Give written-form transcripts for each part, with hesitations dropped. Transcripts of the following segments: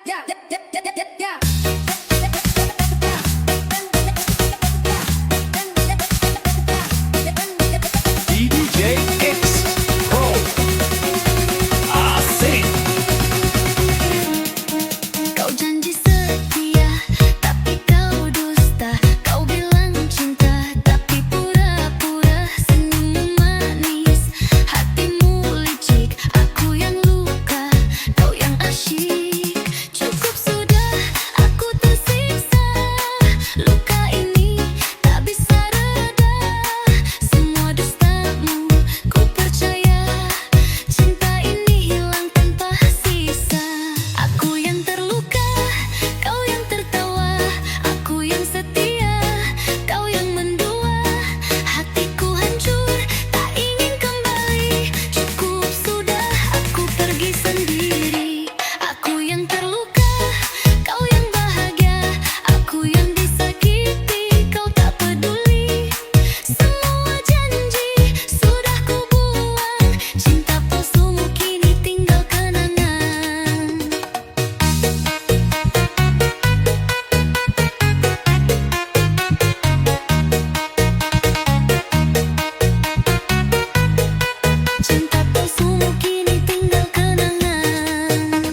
DJ X Pro Asik. Kau janji setia, tapi kau dusta. Kau bilang cinta, tapi pura-pura. Senyummu manis, hatimu licik. Aku yang luka, kau yang asyik. Cukup sudah, aku tersiksa. Luka ini tak bisa reda. Semua dustamu, ku percaya. Cinta ini hilang tanpa sisa. Aku yang terluka, kau yang tertawa. Aku yang setia, kau yang mendua. Hatiku hancur, tak ingin kembali. Cukup sudah, aku pergi sendiri. Aku yang terluka, kau yang bahagia. Aku yang disakiti, kau tak peduli. Semua janji sudah ku buang. Cinta palsumu kini tinggal kenangan. Cinta palsumu kini tinggal kenangan.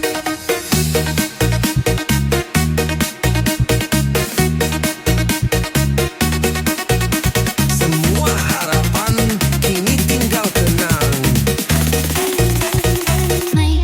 Semua harapan kini tinggal kenang. Mai.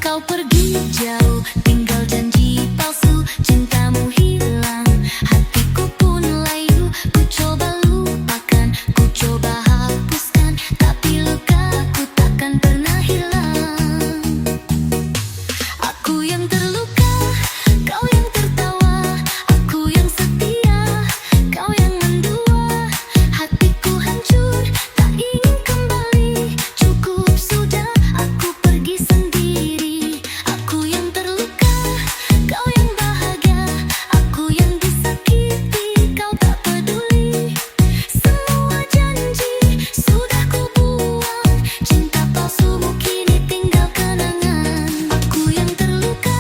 Kau pergi jauh, tinggal janji palsu. Cintamu hilang, hatiku pun layu. Ku coba lupakan, ku coba hapuskan, tapi lukaku takkan pernah hilang. Aku yang terluka, kau yang tertawa. Aku yang setia, kau yang mendua. Hatiku hancur, tak ingin kembali. Cukup sudah, aku pergi sendiri. Aku yang terluka, kau yang bahagia. Aku yang disakiti, kau tak peduli. Semua janji sudah ku buang. Cinta palsumu kini tinggal kenangan. Aku yang terluka,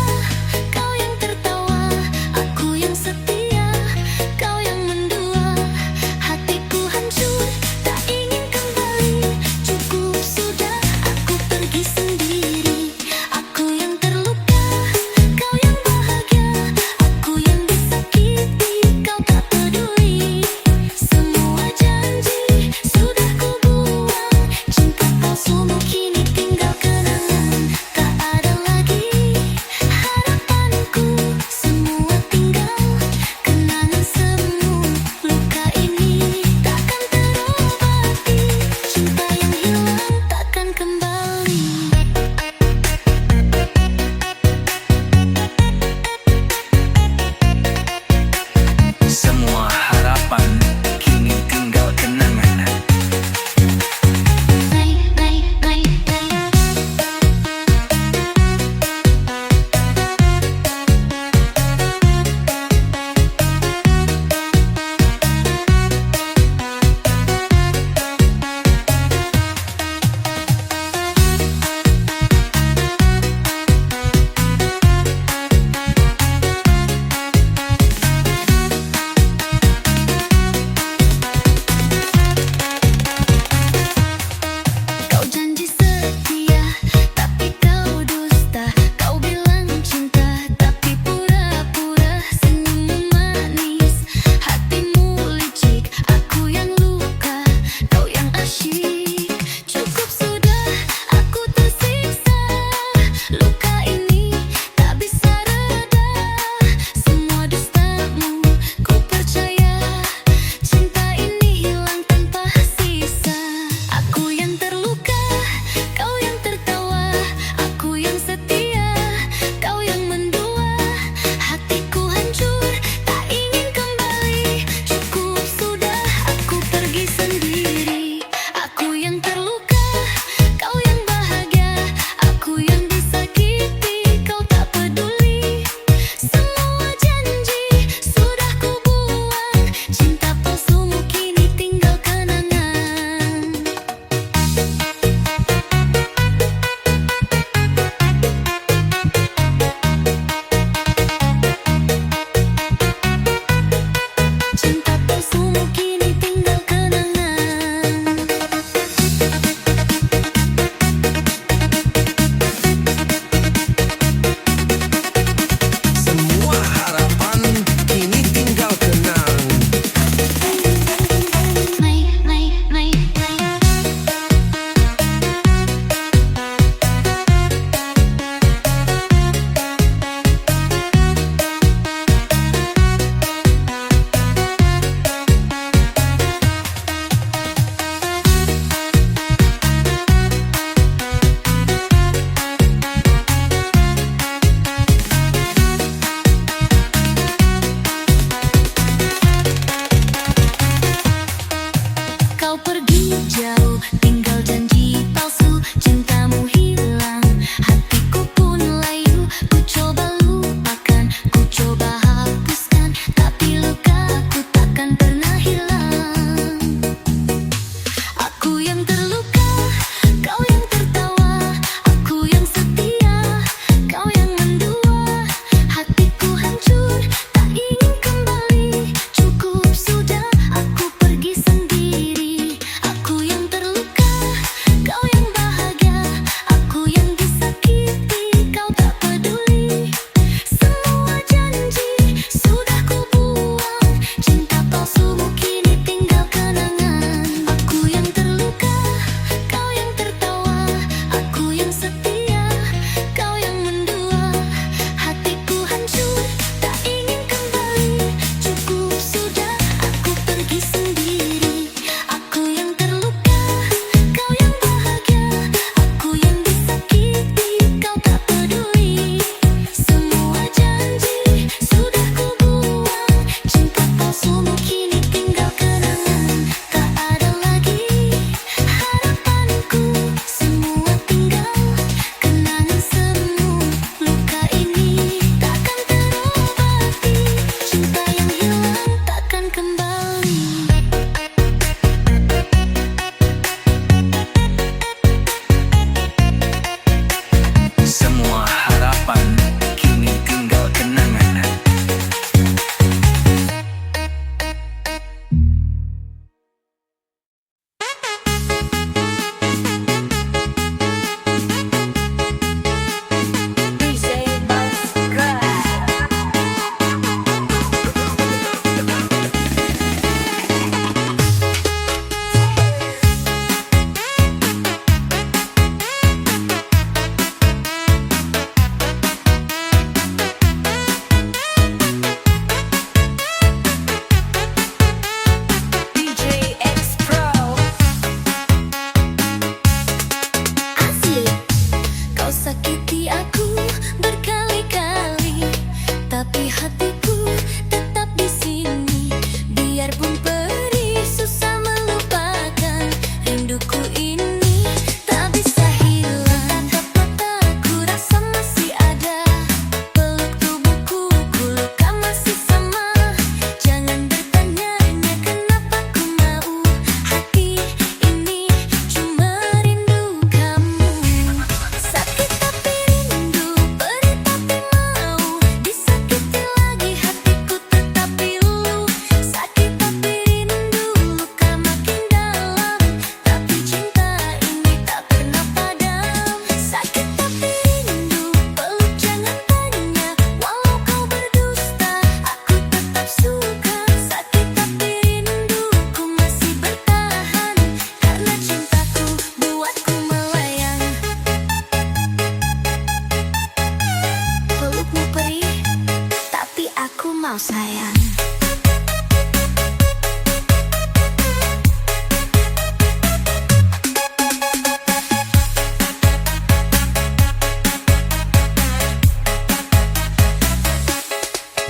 mau sayang.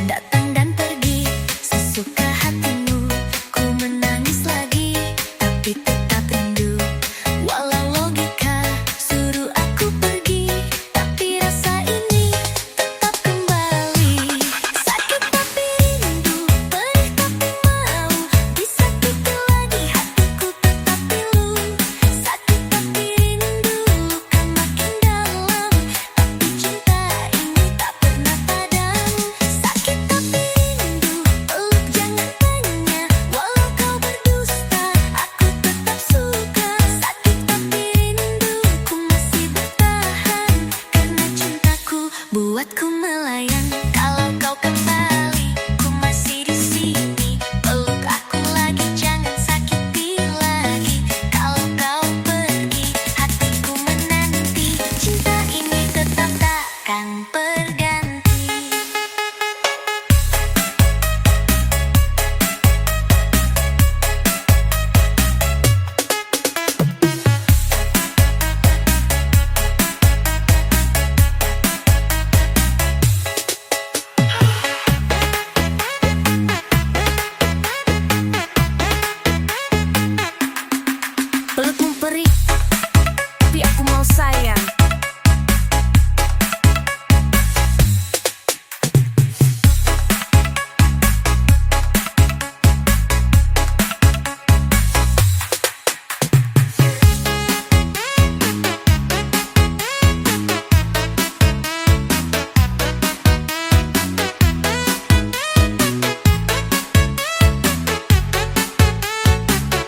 Datang dan pergi sesuka hatimu, ku menangis lagi tapi tetap rindu. Walau logika suruh aku pergi, tapi rasa ini tetap kembali. Sakit tapi rindu, perih tapi mau, disakiti lagi hatiku tetap pilu. Sakit tapi rindu, luka makin dalam, tapi cinta ini tak pernah padam. Sakit tapi rindu, peluk jangan tanya, walau kau berdusta, aku tetap suka. Sakit tapi rindu, ku masih bertahan, karena cintaku buatku melayang. Kalau kau kembali, ku masih di sini, peluk aku lagi, jangan sakiti lagi. Kalau kau pergi, hatiku menanti, cinta ini tetap takkan berganti. Pelukmu perih, tapi aku mau sayang.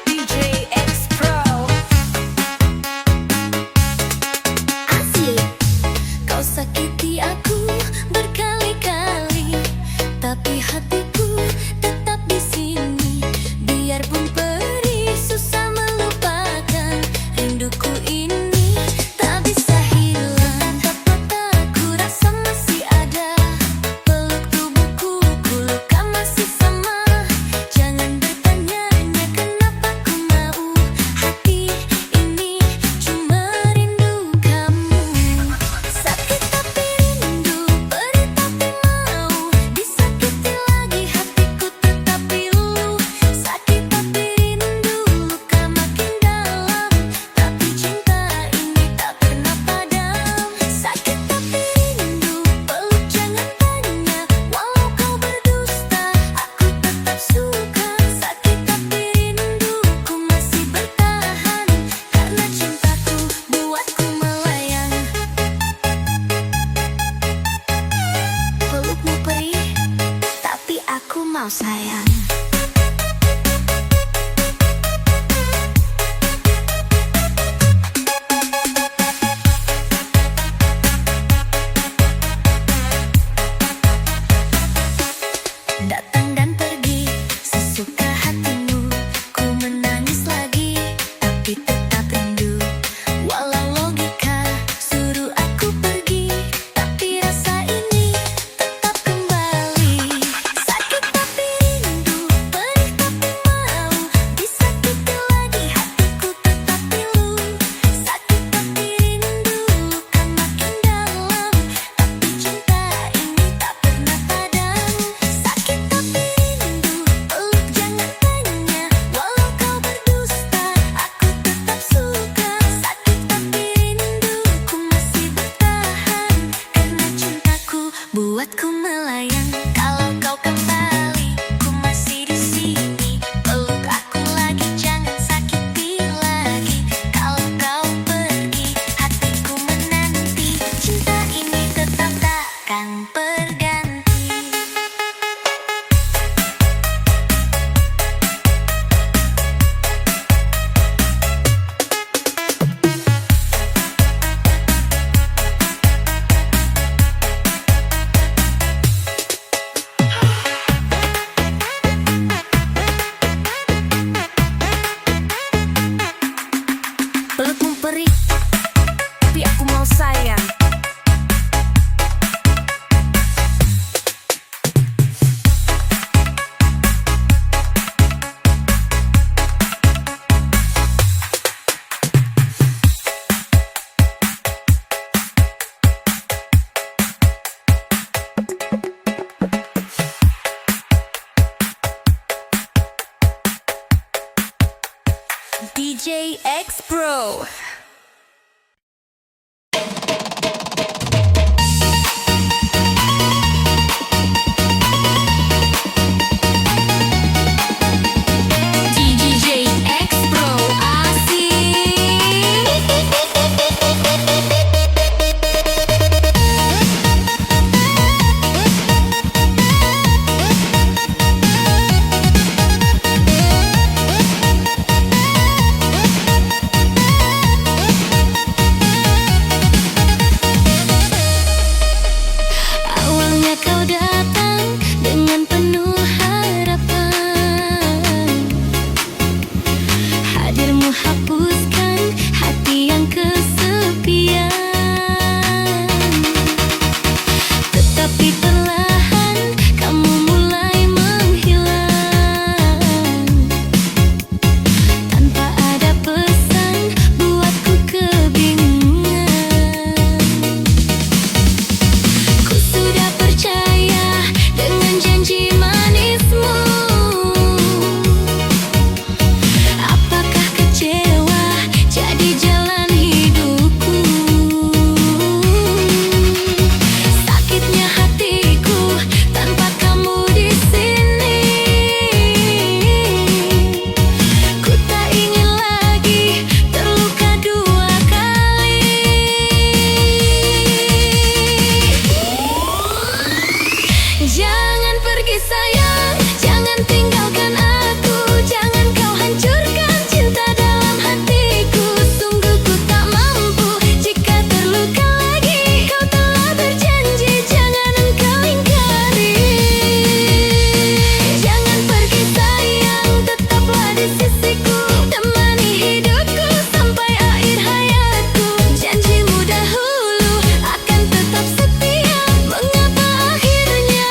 DJ X Pro. Asli, kau sakiti aku berkali-kali, tapi hatiku tetap di sini. Biarpun perih, susah melupakan, rinduku ini tak bisa hilang. Tatap mataku, rasa masih ada, peluk tubuhku, ku luka masih sama. Jangan bertanya-tanya kenapa ku mau, hati ini cuma rindu kamu. Sakit tapi rindu, perih tapi mau, disakiti lagi hatiku tetap pilu. Sakit tapi rindu, luka makin dalam, tapi cinta ini tak pernah padam. Sakit tapi rindu, peluk jangan tanya, walau kau berdusta, aku tetap suka. Sakit tapi rindu, ku masih bertahan, karena cintaku buatku melayang. Pelukmu perih, tapi aku mau sayang. Datang dan pergi sesuka hatimu, ku menangis lagi tapi tetap rindu. Walau logika suruh aku pergi, tapi rasa ini tetap kembali. Sakit tapi rindu, perih tapi mau, disakiti lagi hatiku tetap pilu. Sakit tapi rindu, luka makin dalam, tapi cinta ini tak pernah padam. Sakit tapi rindu, peluk jangan tanya, walau kau berdusta, aku tetap suka. Sakit tapi rindu, ku masih bertahan, karena cintaku buatku melayang. Kalau kau kembali, ku masih di sini, peluk aku lagi, jangan sakiti lagi. Kalau kau pergi, hatiku menanti, cinta ini tetap takkan berganti. Pelukmu perih, tapi aku mau sayang. DJ X Pro. DJ X Pro Awalnya kau datang dengan penuh harapan, hadirmu hapuskan hati yang kesepian. Tetapi perlahan kamu mulai menghilang, tanpa ada pesan buatku kebingungan. Ku sudah percaya dengan janji manismu. Apakah kecewa jadi jalan hidupku? Sakitnya hatiku tanpa kamu di sini. Ku tak ingin lagi terluka dua kali. Jangan pergi sayang, jangan tinggalkan aku, jangan kau hancurkan cinta dalam hatiku. Sungguh ku tak mampu jika terluka lagi. Kau telah berjanji, jangan engkau ingkari. Jangan pergi sayang, tetaplah di sisiku, temani hidupku sampai akhir hayatku. Janjimu dahulu akan tetap setia, mengapa akhirnya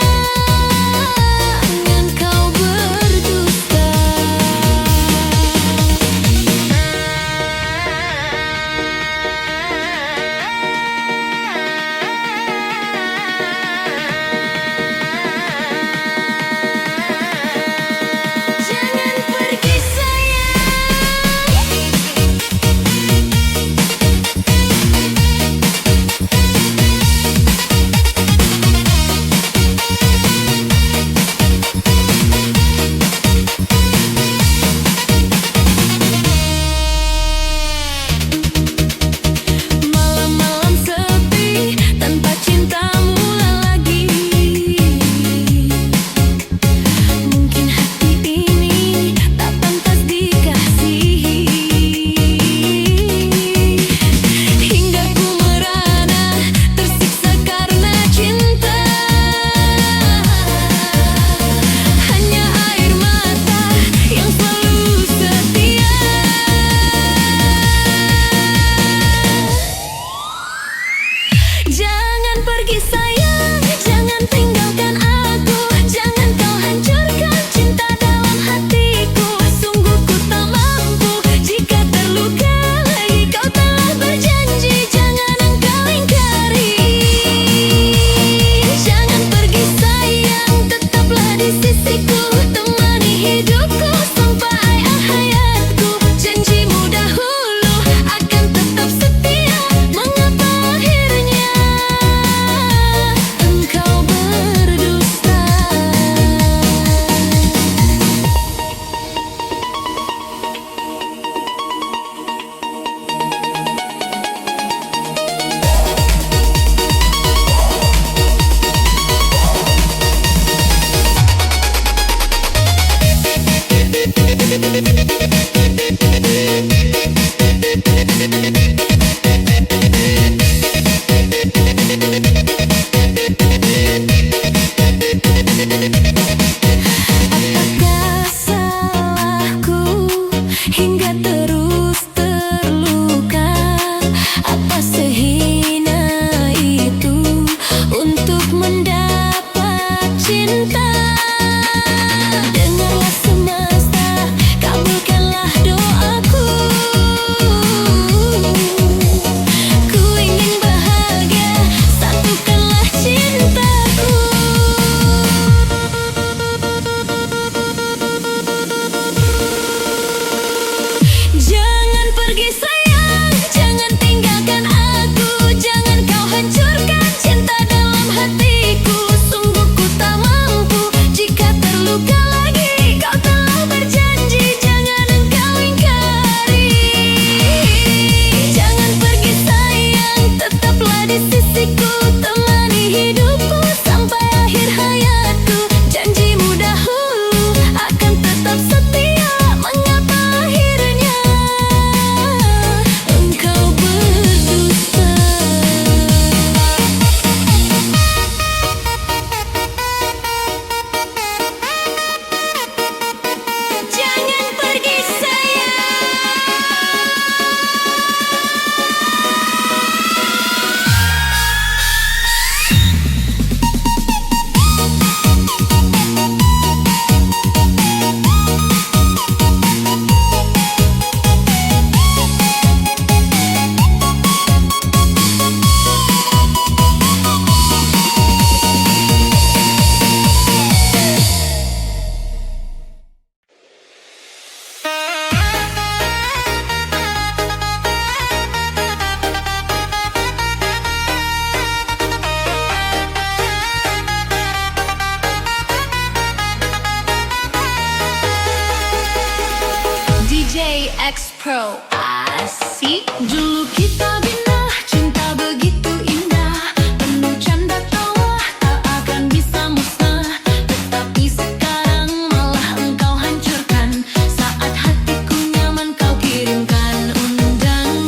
Pro. Asik. Dulu kita bina cinta begitu indah, penuh canda tawa tak akan bisa musnah. Tetapi sekarang malah engkau hancurkan, saat hatiku nyaman kau kirimkan undangan.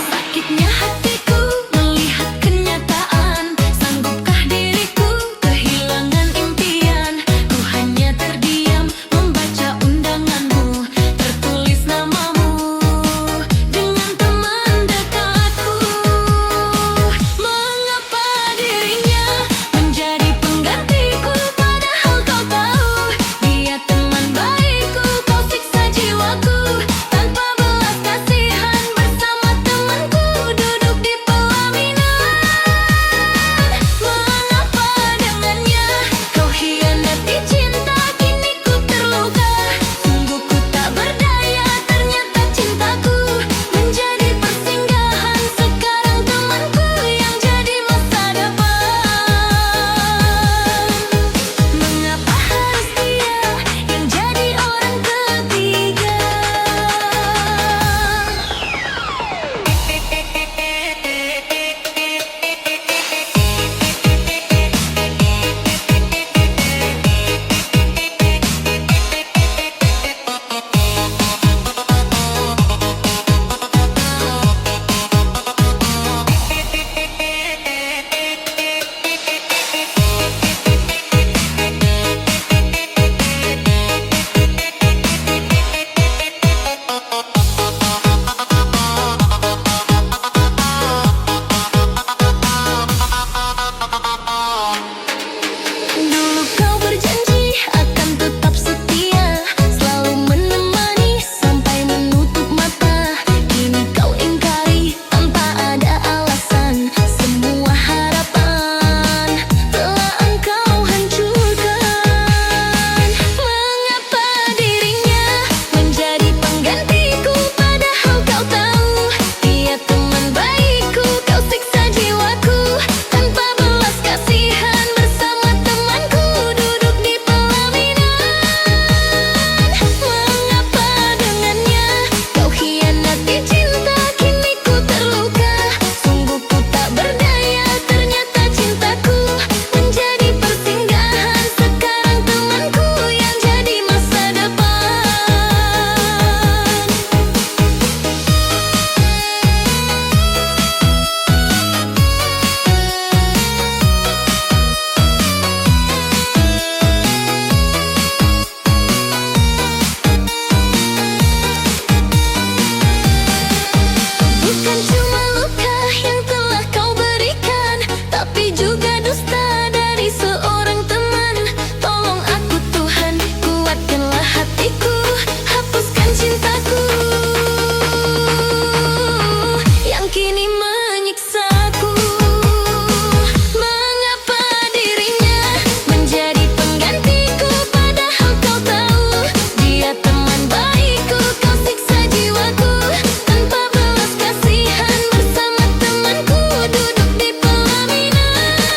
Sakitnya hatiku melihat kenyataan, sanggupkah diriku kehilangan impian? Ku hanya terdiam membaca undanganmu, tertulis namamu dengan teman dekatku. Mengapa dirinya menjadi penggantiku, padahal kau tahu dia teman baikku. Kau siksa jiwaku tanpa belas kasihan, bersama temanku duduk di pelaminan. Mengapa dengannya kau hianati cinta, kini ku terluka. Sungguh ku tak berdaya, ternyata cintaku menjadi persinggahan. Sekarang temanku yang jadi masa depan. Mengapa harus dia yang jadi orang ketiga? Dulu kau berjanji akan tetap setia, selalu menemani sampai menutup mata. Kini kau ingkari tanpa ada alasan, semua harapan telah engkau hancurkan. Mengapa dirinya menjadi penggantiku, padahal kau tahu dia teman baikku. Kau siksa jiwaku tanpa belas kasihan, bersama temanku duduk di pelaminan. Mengapa dengannya kau hianati cinta, kini ku terluka. Sungguh ku tak berdaya, ternyata cintaku menjadi persinggahan. Sekarang temanku yang jadi masa depan. Bukan cuma luka yang telah kau berikan, tapi juga dusta dari seorang teman. Tolong aku Tuhan, kuatkanlah hatiku, hapuskan cintaku yang kini menyiksaku. Mengapa dirinya menjadi penggantiku, padahal kau tahu dia teman baikku. Kau siksa jiwaku tanpa belas kasihan, bersama temanku duduk di pelaminan.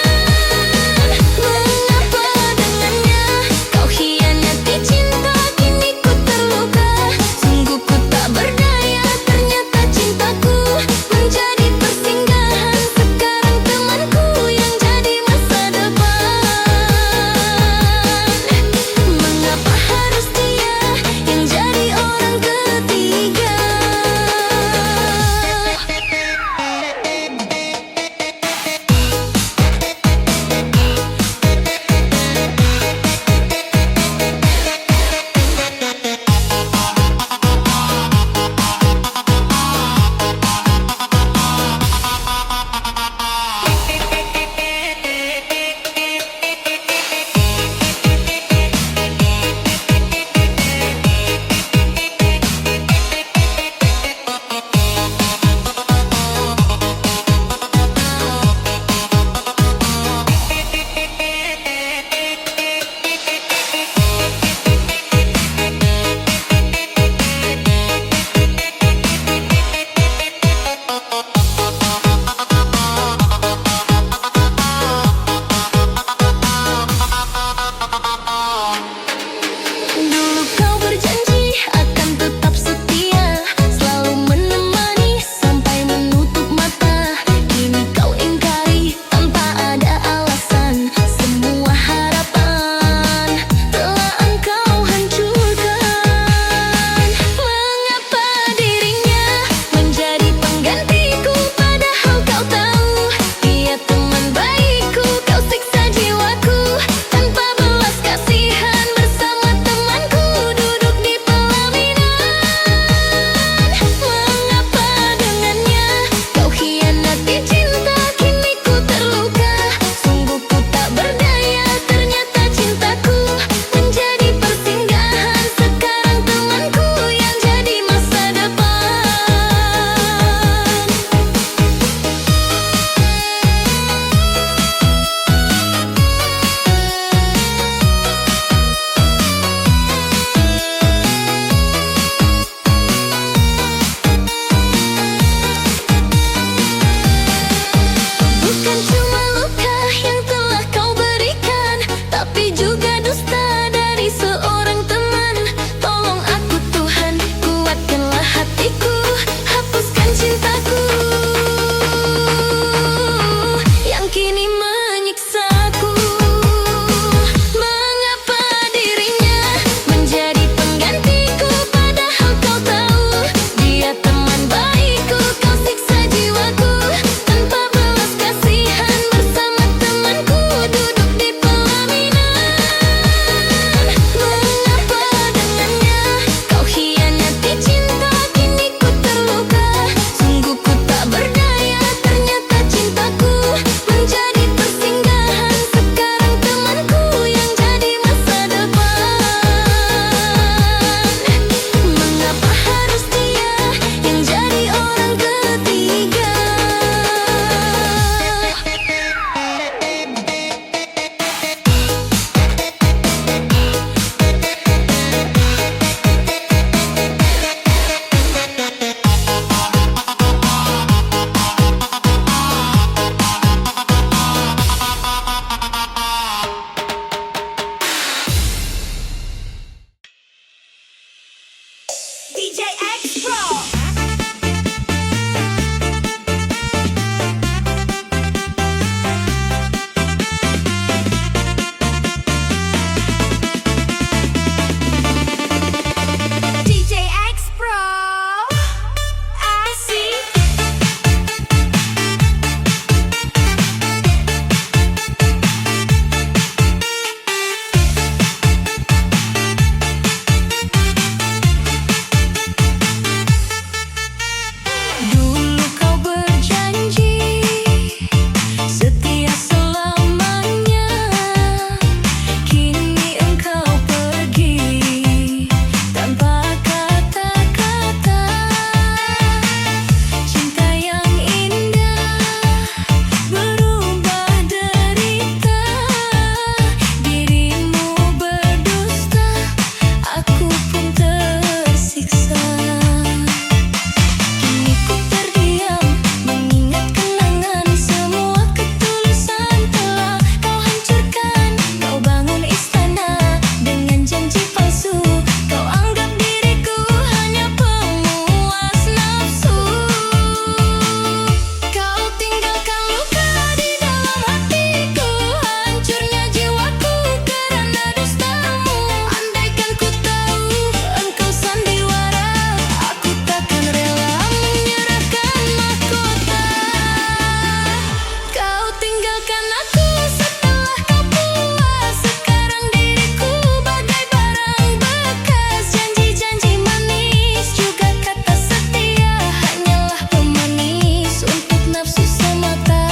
tinggalkan aku setelah kau puas. Sekarang diriku bagai barang bekas. Janji-janji manis juga kata setia hanyalah pemanis untuk nafsu semata.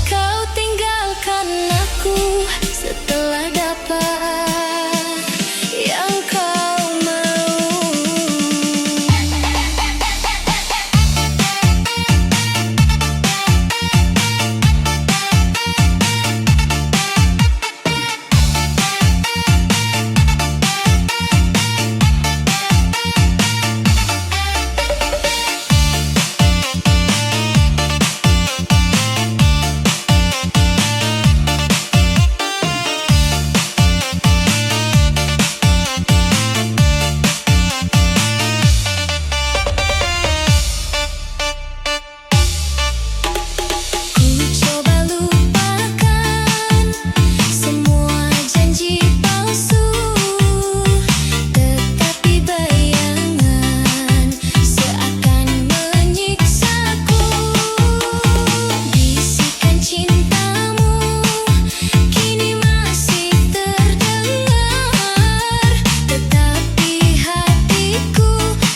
Kau tinggalkan aku setelah dapat yang kau mau. Ku coba lupakan semua janji palsu, tetapi bayangan seakan menyiksaku. Bisikan cintamu kini masih terdengar, tetapi hatiku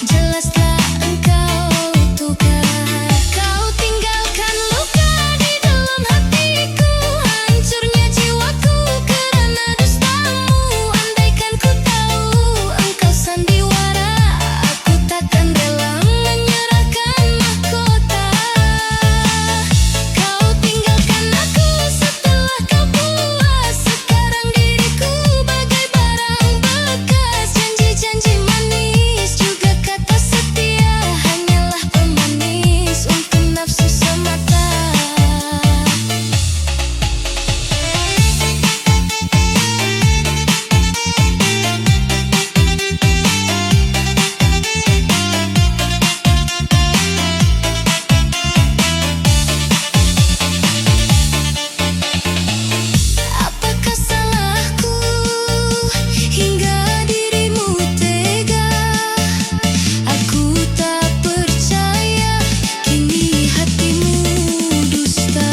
jelaslah engkau tukar. Kau tinggalkan luka di dalam hatiku, hancurnya jiwaku karena dustamu. Andaikan ku tahu engkau sandiwara, aku takkan rela menyerahkan mahkota. Kau tinggalkan aku setelah kau puas. Sekarang diriku bagai barang bekas. Janji-janji manis juga kata setia hanyalah pemanis untuk nafsu semata. Apakah salahku hingga dirimu tega? Aku tak percaya kini hatimu dusta.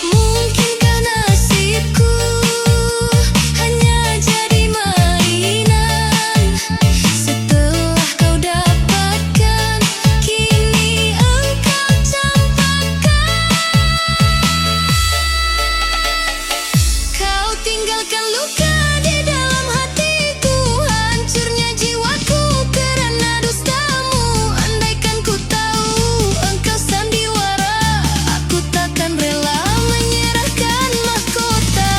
Mungkinkah nasibku hanya jadi mainan? Setelah kau dapatkan kini engkau campakkan. Kau tinggalkan luka di dalam hatiku, hancurnya jiwaku karena dustamu. Andaikan ku tahu engkau sandiwara, aku takkan rela menyerahkan mahkota.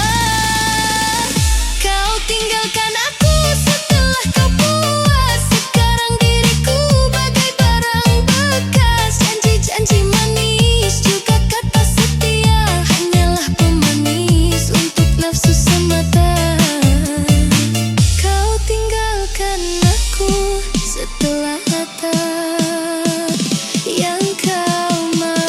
Kau tinggalkan aku setelah kau puas. Sekarang diriku bagai barang bekas. Janji-janji manis juga kata setia hanyalah pemanis untuk nafsu semata. Kau tinggalkan aku setelah dapat yang kau mau.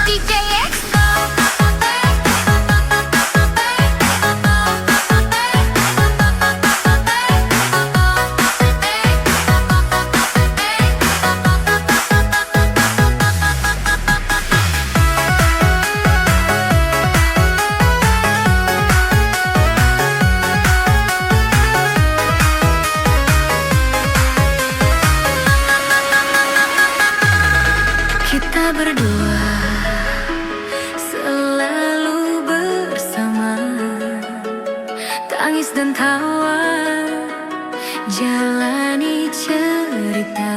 DJ Expo. Kita berdua selalu bersama, tangis dan tawa, jalani cerita.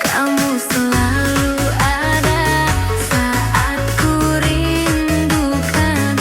Kamu selalu ada saat ku rindukan.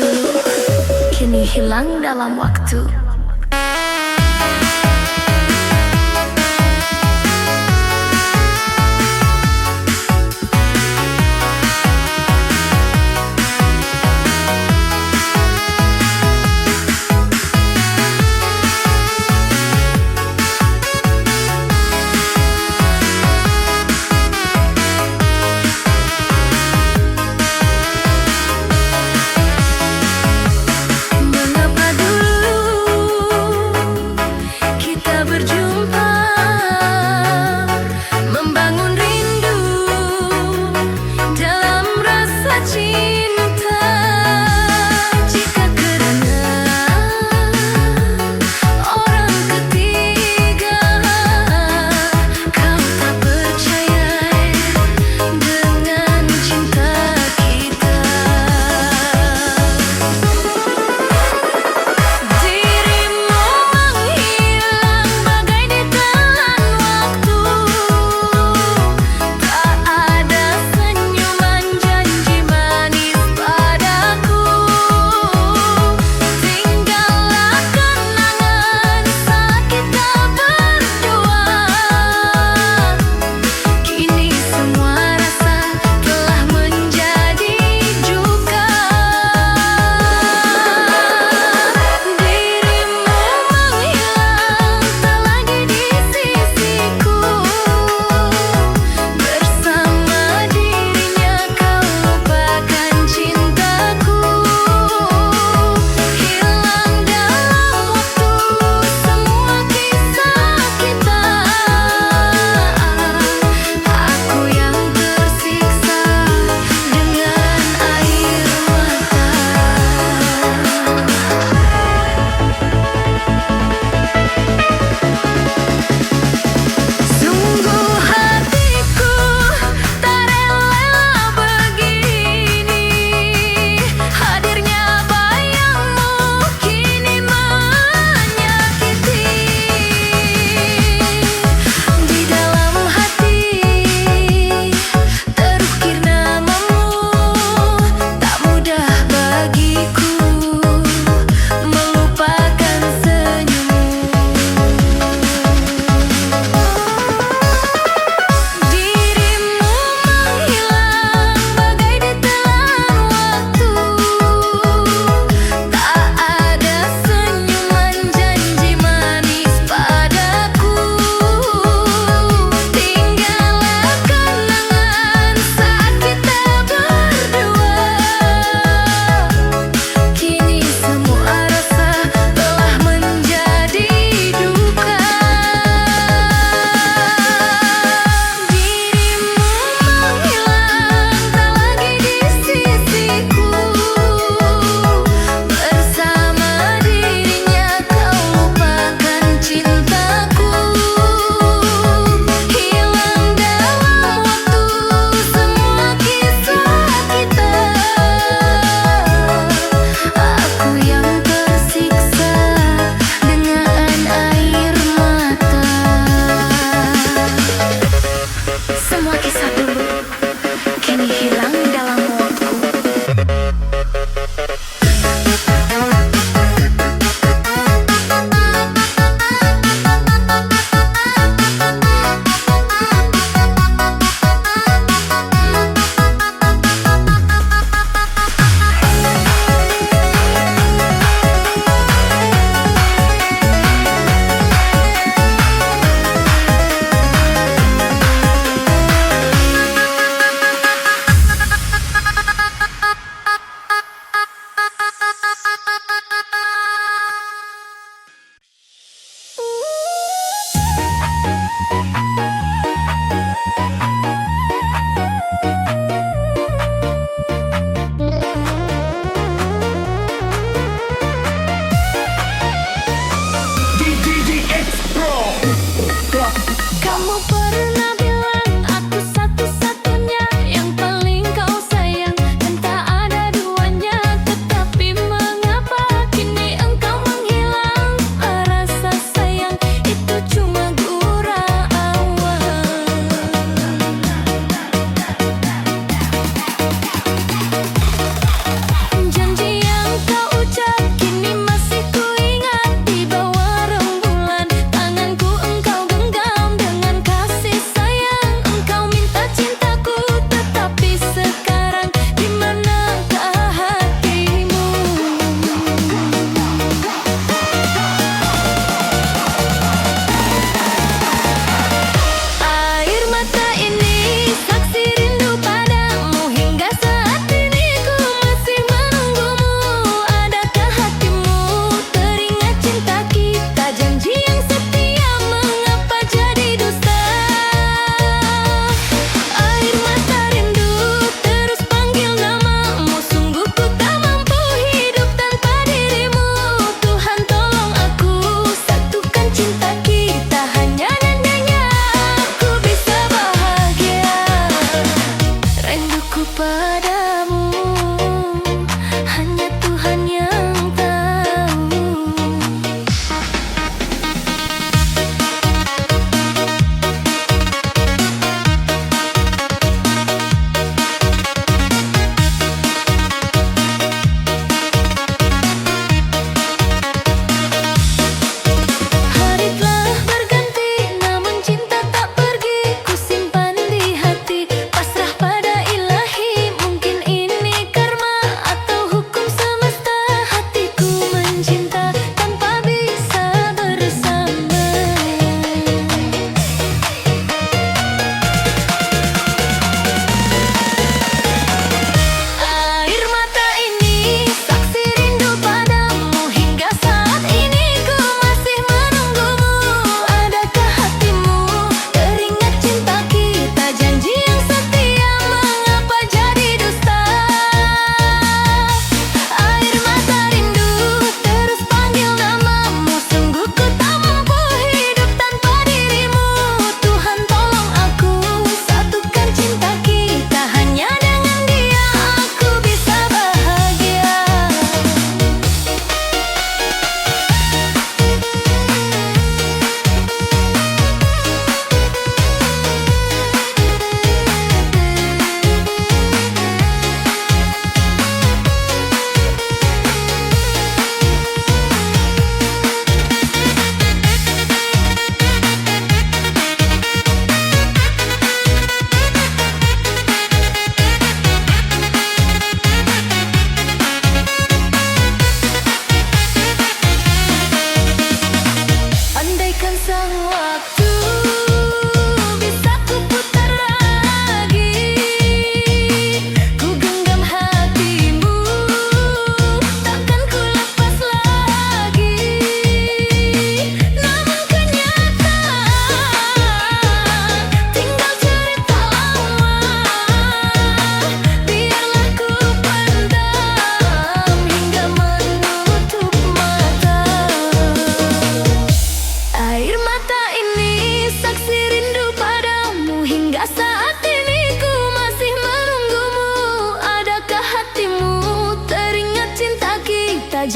dulu kini hilang dalam waktu. Mengapa dulu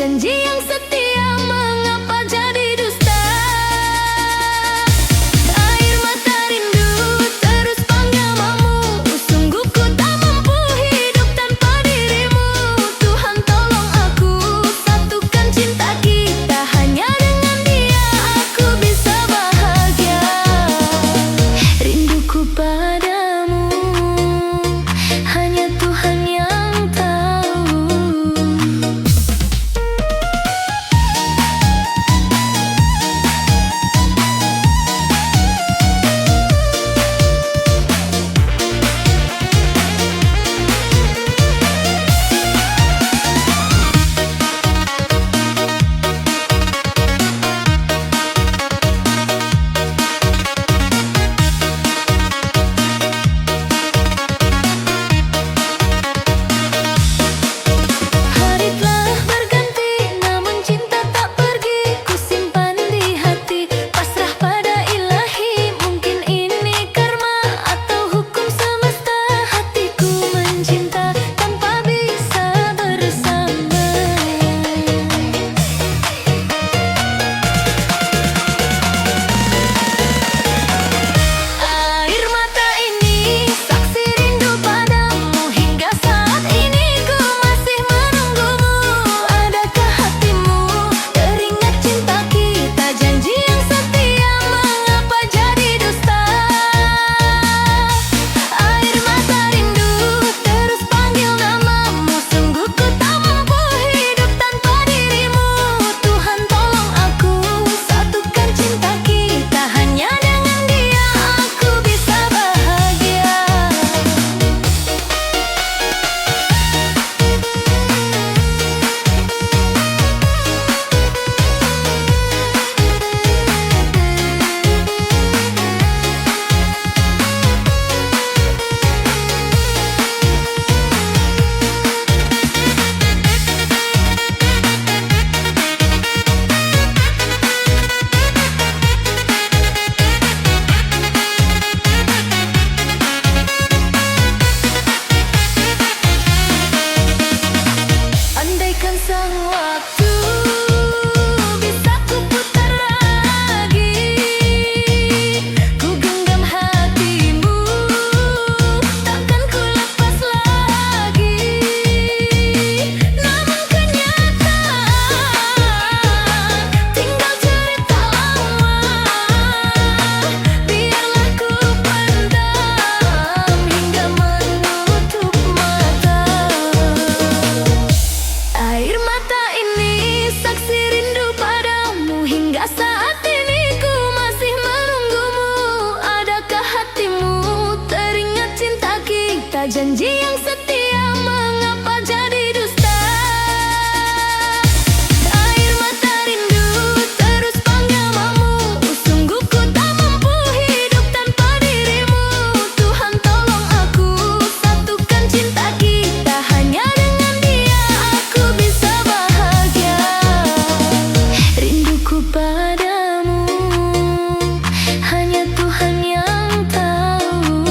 janji yang setia, mengapa jadi dusta? Air mata rindu terus panggil namamu. Sungguh ku tak mampu hidup tanpa dirimu. Tuhan tolong aku, satukan cinta kita. Hanya dengan dia aku bisa bahagia. Rinduku padamu hanya Tuhan yang tahu. Hari telah berganti, namun cinta tak pergi. Ku simpan di hati, pasrah pada ilahi. Mungkin ini karma atau hukum semesta. Hatiku mencinta tanpa bisa bersama. Air mata ini saksi rindu padamu. Hingga saat ini ku masih menunggumu. Adakah hatimu teringat cinta kita? Janji yang setia, mengapa jadi dusta? Air mata rindu terus panggil namamu. Sungguh ku tak mampu hidup tanpa dirimu. Tuhan tolong aku, satukan cinta kita. Hanya dengan dia aku bisa bahagia. Andaikan sang waktu bisa ku putar lagi, ku genggam hatimu, takkan ku lepas lagi. Namun kenyataan tinggal cerita lama. Biarlah ku pendam hingga menutup mata. Air mata ini saksi rindu padamu. Hingga saat ini ku masih menunggumu. Adakah hatimu teringat cinta kita? Janji yang setia, mengapa jadi dusta? Air mata rindu terus panggil namamu. Sungguh ku tak mampu hidup tanpa dirimu. Tuhan tolong aku, satukan cinta kita. Hanya dengan dia aku bisa bahagia. Rinduku padamu hanya Tuhan yang tahu.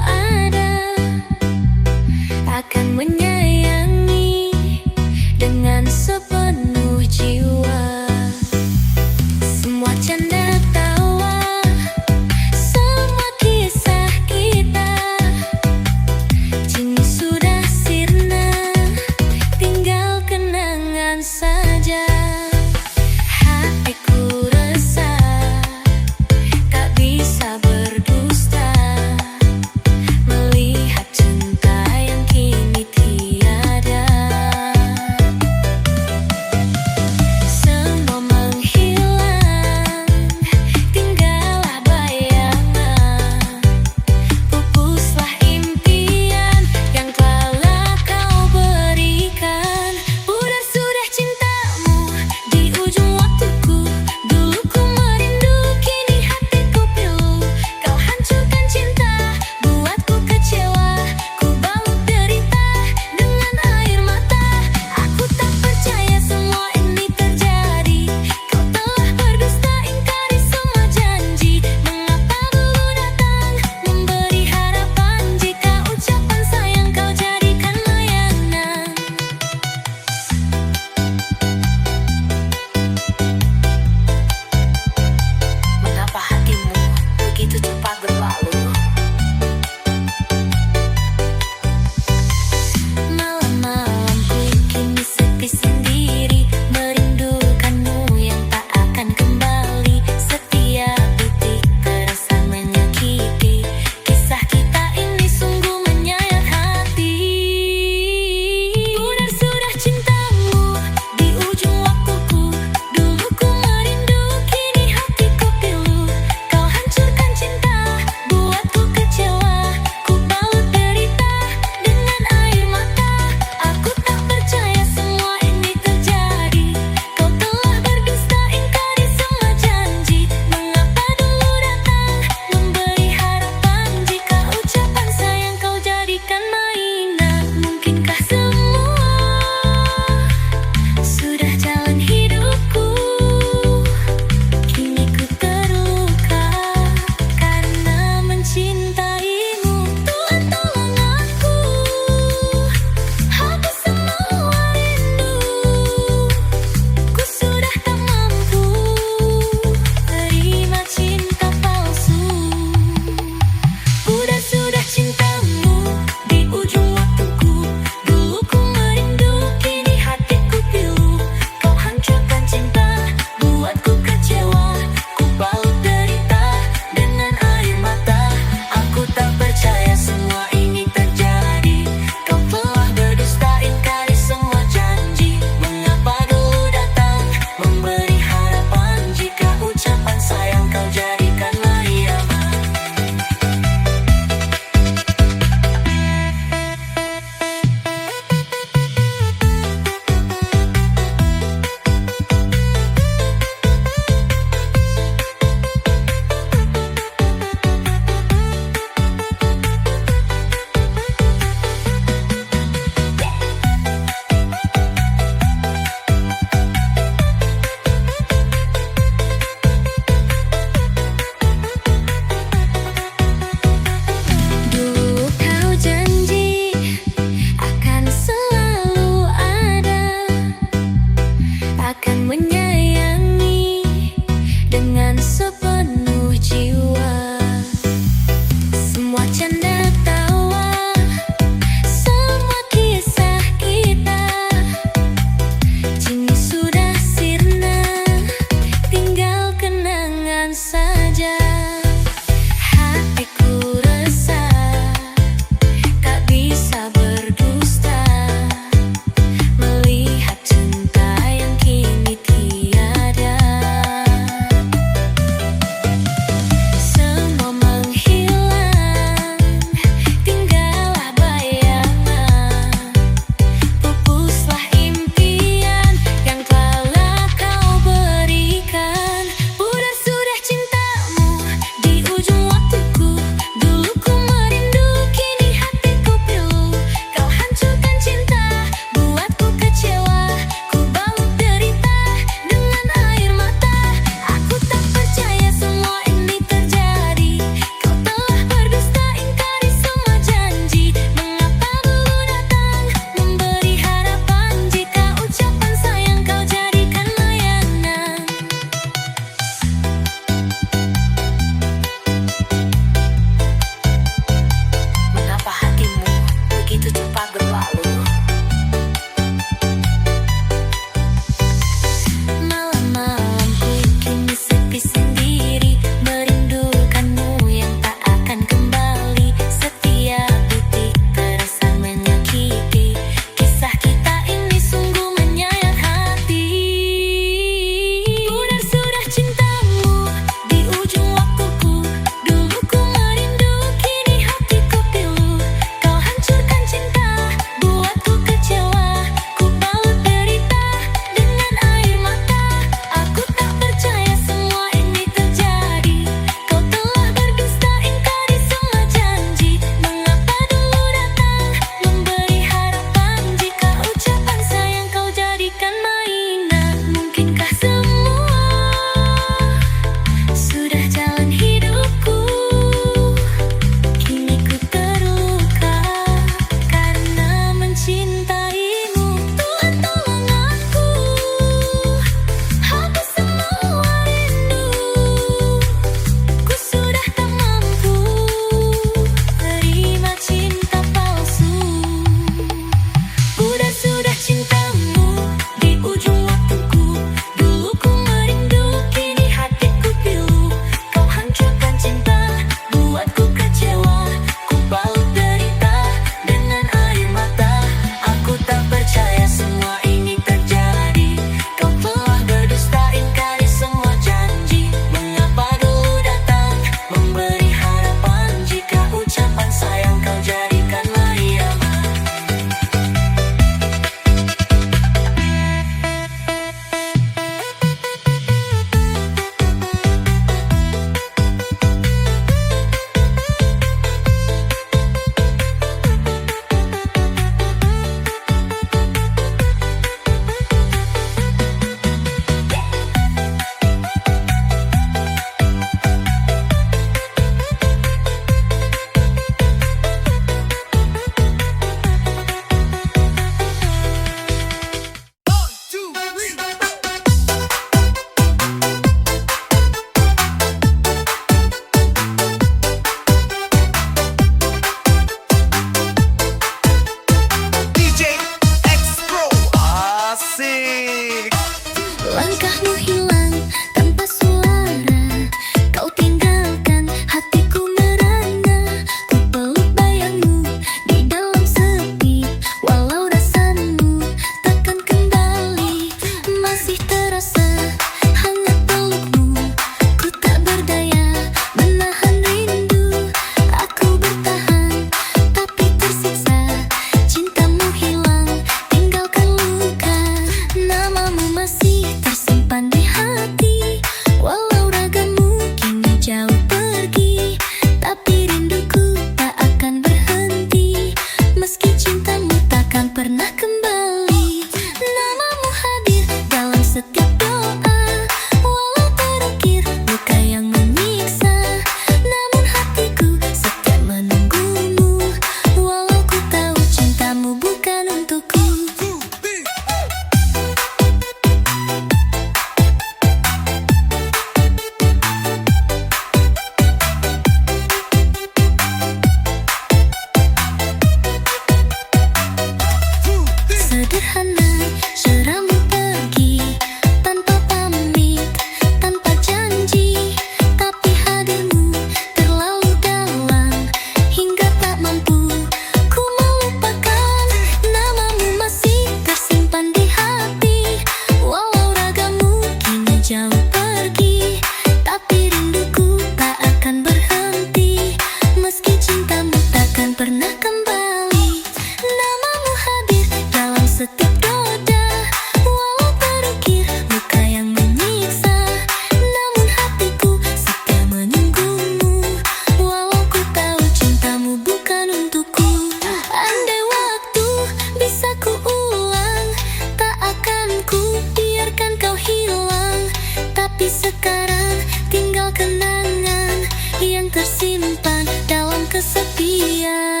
tersimpan dalam kesepian.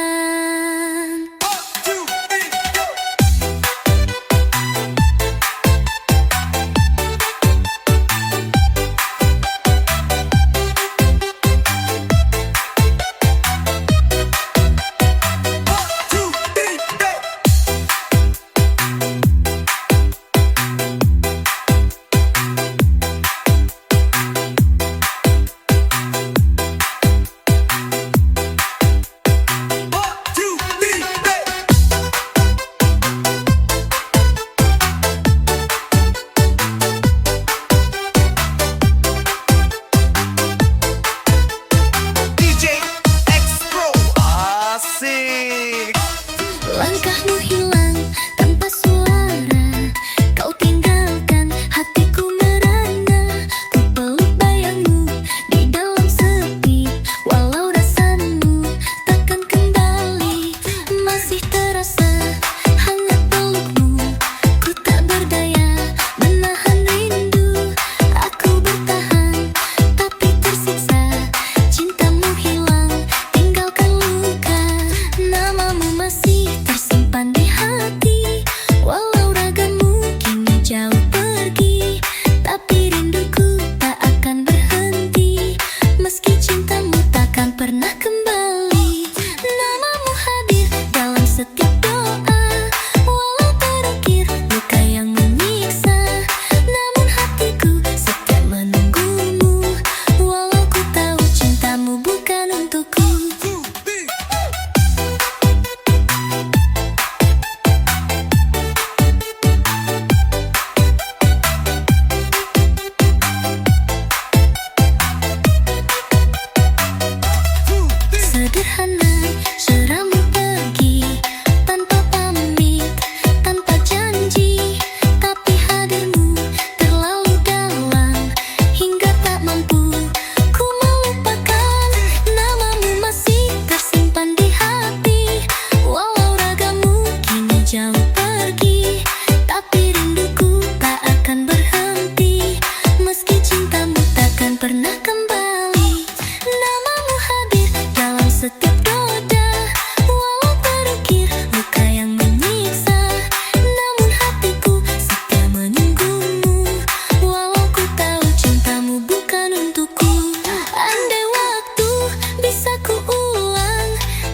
Langkahmu hilang tanpa suara, kau tinggalkan hatiku merana. Ku peluk bayangmu di dalam sepi, walau rasamu takkan kembali. Masih terasa hangat pelukmu, ku tak berdaya menahan rindu. Aku bertahan tapi tersiksa, cintamu hilang tinggalkan luka. Namamu masih tersimpan di hati, walau ragamu kini jauh pergi, tapi rinduku tak akan berhenti. Meski cintamu takkan pernah kembali, namamu hadir dalam setiap doa, walau terukir luka yang menyiksa. Namun hatiku setia menunggumu, walau ku tahu cintamu bukan untukku. Sederhana seramu pergi tanpa pamit, tanpa janji, tapi hadirmu terlalu dalam hingga tak mampu ku melupakan. Namamu masih tersimpan di hati, walau ragamu kini jauh pergi, tapi rinduku tak akan berhenti. Meski cintamu takkan pernah kembali, namamu hadir dalam setiap doa, walau terukir luka yang menyiksa. Namun hatiku setia menunggumu, walau ku tahu cintamu bukan untukku. Andai waktu bisa ku ulang,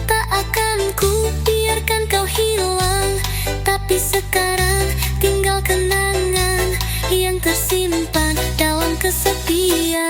tak akan ku biarkan kau hilang. Tapi sekarang tinggal kenangan yang tersimpan dalam kesepian.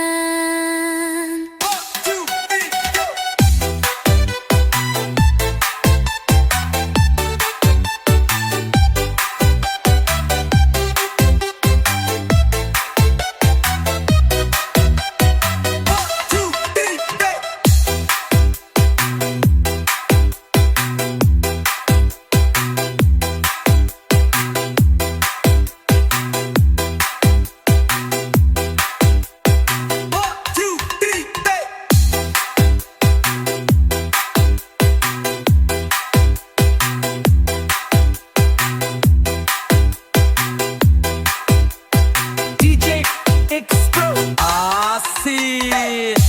DJ X-Pro Asik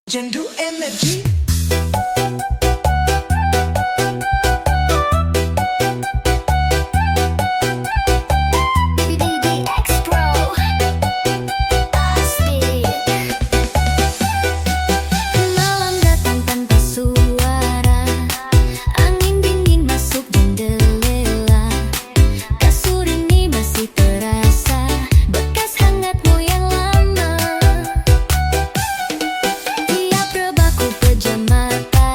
Jendu Energy X-Pro Asik. Malam datang tanpa suara, angin dingin masuk jendela. Kasur ini masih terasa bekas hangatmu yang lama. Tiap rebahku pejam mata,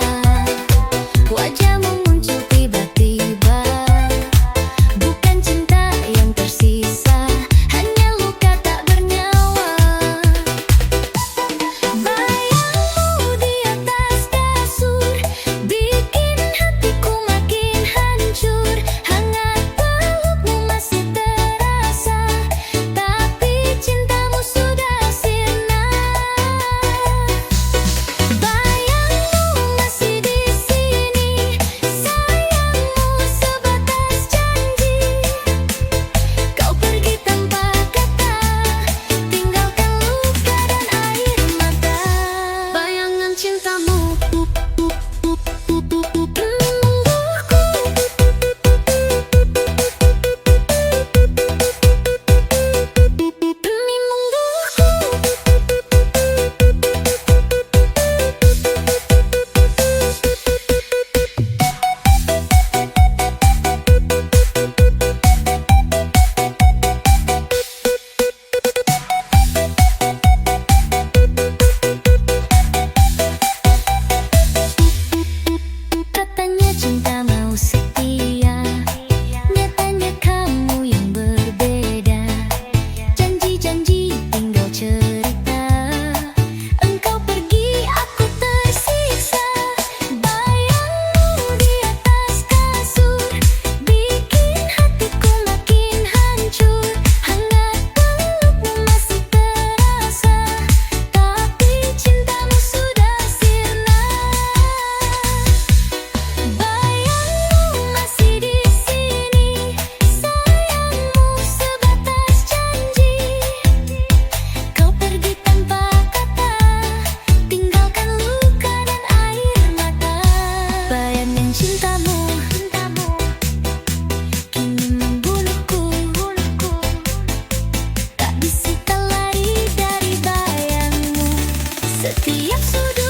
setiap sudut